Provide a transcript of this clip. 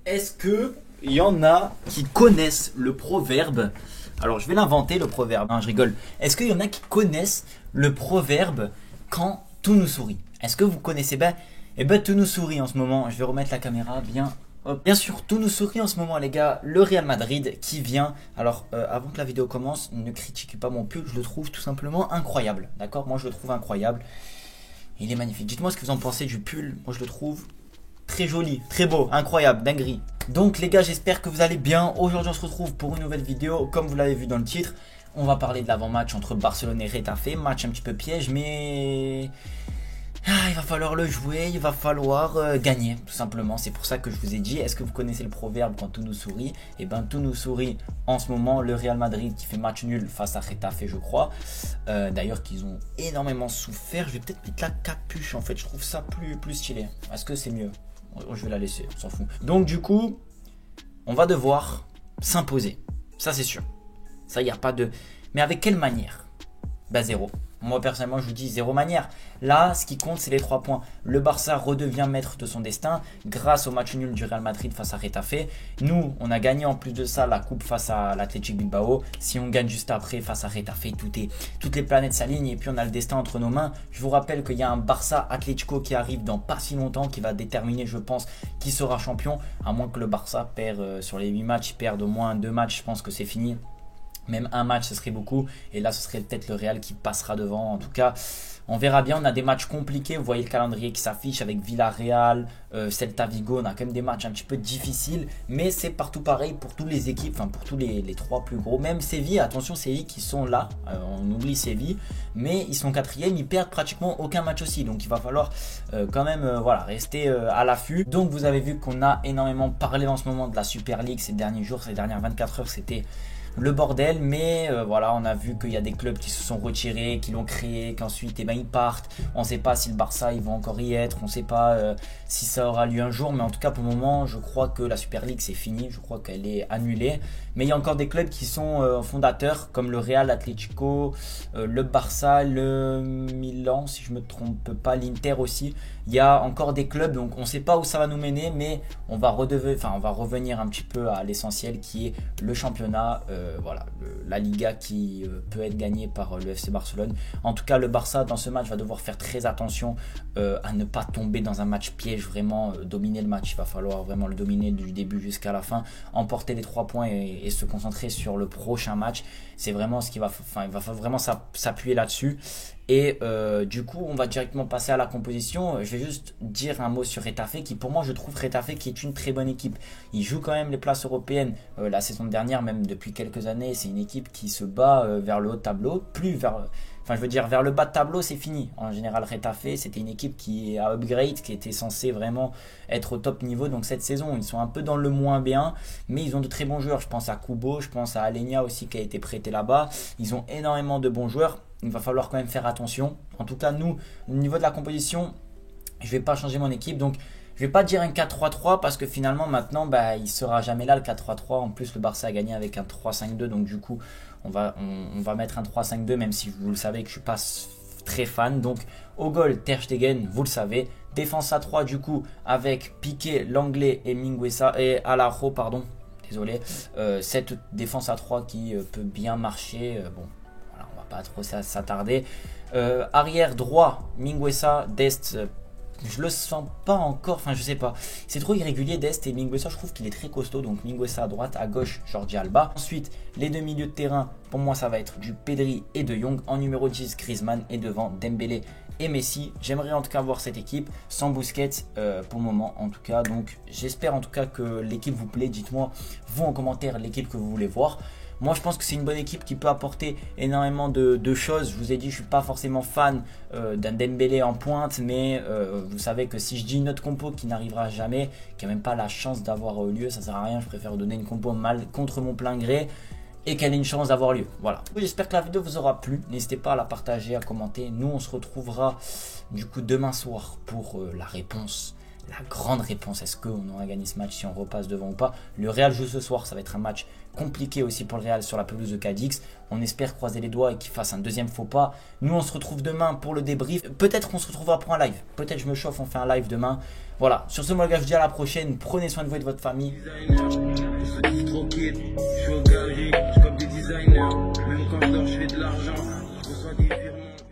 Est-ce que il y en a qui connaissent le proverbe? Alors, je vais l'inventer, le proverbe. Je rigole. Est-ce qu'il y en a qui connaissent le proverbe quand tout nous sourit? Est-ce que vous connaissez? Tout nous sourit en ce moment. Je vais remettre la caméra bien. Hop. Bien sûr, tout nous sourit en ce moment, les gars. Le Real Madrid qui vient. Alors, avant que la vidéo commence, ne critiquez pas mon pull. Je le trouve tout simplement incroyable. D'accord? Moi, je le trouve incroyable. Il est magnifique. Dites-moi ce que vous en pensez du pull. Moi, je le trouve très joli, très beau, incroyable, dinguerie. Donc les gars, j'espère que vous allez bien. Aujourd'hui, on se retrouve pour une nouvelle vidéo. Comme vous l'avez vu dans le titre, on va parler de l'avant-match entre Barcelone et Getafe. Match un petit peu piège, mais il va falloir le jouer, il va falloir gagner, tout simplement. C'est pour ça que je vous ai dit, est-ce que vous connaissez le proverbe quand tout nous sourit? Et bien, tout nous sourit en ce moment. Le Real Madrid qui fait match nul face à Getafe, je crois. D'ailleurs, qu'ils ont énormément souffert. Je vais peut-être mettre la capuche, en fait. Je trouve ça plus stylé. Est-ce que c'est mieux? Je vais la laisser, on s'en fout. Donc du coup, on va devoir s'imposer. Ça c'est sûr. Ça, il n'y a pas de... Mais avec quelle manière? Zéro. Moi personnellement, je vous dis zéro manière. Là, ce qui compte, c'est les 3 points. Le Barça redevient maître de son destin grâce au match nul du Real Madrid face à Getafe. Nous, on a gagné en plus de ça la coupe face à l'Athletic Bilbao. Si on gagne juste après face à Getafe, toutes les planètes s'alignent et puis on a le destin entre nos mains. Je vous rappelle qu'il y a un Barça Atlético qui arrive dans pas si longtemps, qui va déterminer, je pense, qui sera champion. À moins que le Barça perde sur les 8 matchs, perde au moins 2 matchs, je pense que c'est fini. Même un match, ce serait beaucoup. Et là, ce serait peut-être le Real qui passera devant. En tout cas, on verra bien. On a des matchs compliqués. Vous voyez le calendrier qui s'affiche avec Villarreal, Celta Vigo. On a quand même des matchs un petit peu difficiles. Mais c'est partout pareil pour toutes les équipes. Enfin, pour tous les 3 plus gros. Même Séville. Attention, Séville qui sont là. On oublie Séville. Mais ils sont 4e. Ils perdent pratiquement aucun match aussi. Donc, il va falloir quand même rester à l'affût. Donc, vous avez vu qu'on a énormément parlé en ce moment de la Super League ces derniers jours. Ces dernières 24 heures, c'était le bordel, mais voilà, on a vu qu'il y a des clubs qui se sont retirés, qui l'ont créé, qu'ensuite ils partent. On ne sait pas si le Barça ils vont encore y être, on ne sait pas si ça aura lieu un jour, mais en tout cas pour le moment, je crois que la Super League c'est fini, je crois qu'elle est annulée. Mais il y a encore des clubs qui sont fondateurs, comme le Real, l'Atlético, le Barça, le Milan, si je me trompe pas, l'Inter aussi. Il y a encore des clubs, donc on ne sait pas où ça va nous mener, mais on va revenir un petit peu à l'essentiel qui est le championnat. Voilà, la Liga qui peut être gagnée par le FC Barcelone. En tout cas, le Barça dans ce match va devoir faire très attention à ne pas tomber dans un match piège, vraiment dominer le match. Il va falloir vraiment le dominer du début jusqu'à la fin, emporter les 3 points et se concentrer sur le prochain match. C'est vraiment ce qui va, il va vraiment s'appuyer là-dessus. Et du coup, on va directement passer à la composition. Je vais juste dire un mot sur Getafe, qui pour moi, je trouve Getafe qui est une très bonne équipe. Il joue quand même les places européennes la saison dernière, même depuis quelques années. C'est une équipe qui se bat vers le haut de tableau, vers le bas de tableau, c'est fini. En général, Getafe, c'était une équipe qui a upgrade, qui était censée vraiment être au top niveau. Donc cette saison, ils sont un peu dans le moins bien, mais ils ont de très bons joueurs. Je pense à Kubo, je pense à Alenia aussi qui a été prêté là-bas. Ils ont énormément de bons joueurs. Il va falloir quand même faire attention. En tout cas, nous, au niveau de la composition, je ne vais pas changer mon équipe. Donc, je ne vais pas dire un 4-3-3 parce que finalement, maintenant, il ne sera jamais là le 4-3-3. En plus, le Barça a gagné avec un 3-5-2. Donc, du coup, on va mettre un 3-5-2, même si vous le savez que je ne suis pas très fan. Donc, au goal, Ter Stegen, vous le savez. Défense à 3, du coup, avec Piqué, Langlais et Mingueza et Araujo, pardon. Désolé. Cette défense à 3 qui peut bien marcher. Pas trop s'attarder. Arrière droit, Mingueza, Dest, je le sens pas encore, enfin je sais pas. C'est trop irrégulier Dest et Mingueza, je trouve qu'il est très costaud. Donc Mingueza à droite, à gauche, Jordi Alba. Ensuite, les deux milieux de terrain, pour moi ça va être du Pedri et de Jong. En numéro 10, Griezmann et devant Dembélé et Messi. J'aimerais en tout cas voir cette équipe sans Busquets pour le moment en tout cas. Donc j'espère en tout cas que l'équipe vous plaît. Dites-moi vous en commentaire l'équipe que vous voulez voir. Moi, je pense que c'est une bonne équipe qui peut apporter énormément de choses. Je vous ai dit, je ne suis pas forcément fan d'un Dembélé en pointe, mais vous savez que si je dis une autre compo qui n'arrivera jamais, qui n'a même pas la chance d'avoir lieu, ça ne sert à rien. Je préfère donner une compo mal contre mon plein gré et qu'elle ait une chance d'avoir lieu. Voilà. J'espère que la vidéo vous aura plu. N'hésitez pas à la partager, à commenter. Nous, on se retrouvera du coup demain soir pour la réponse la grande réponse. Est-ce qu'on aura gagné ce match si on repasse devant ou pas? Le Real joue ce soir, ça va être un match compliqué aussi pour le Real sur la pelouse de Cadix. On espère croiser les doigts et qu'il fasse un deuxième faux pas. Nous, on se retrouve demain pour le débrief. Peut-être qu'on se retrouvera pour un live. Peut-être je me chauffe, on fait un live demain. Voilà, sur ce, moi les gars, je vous dis à la prochaine. Prenez soin de vous et de votre famille. Même quand je dors, je fais de l'argent. Je reçois des virements.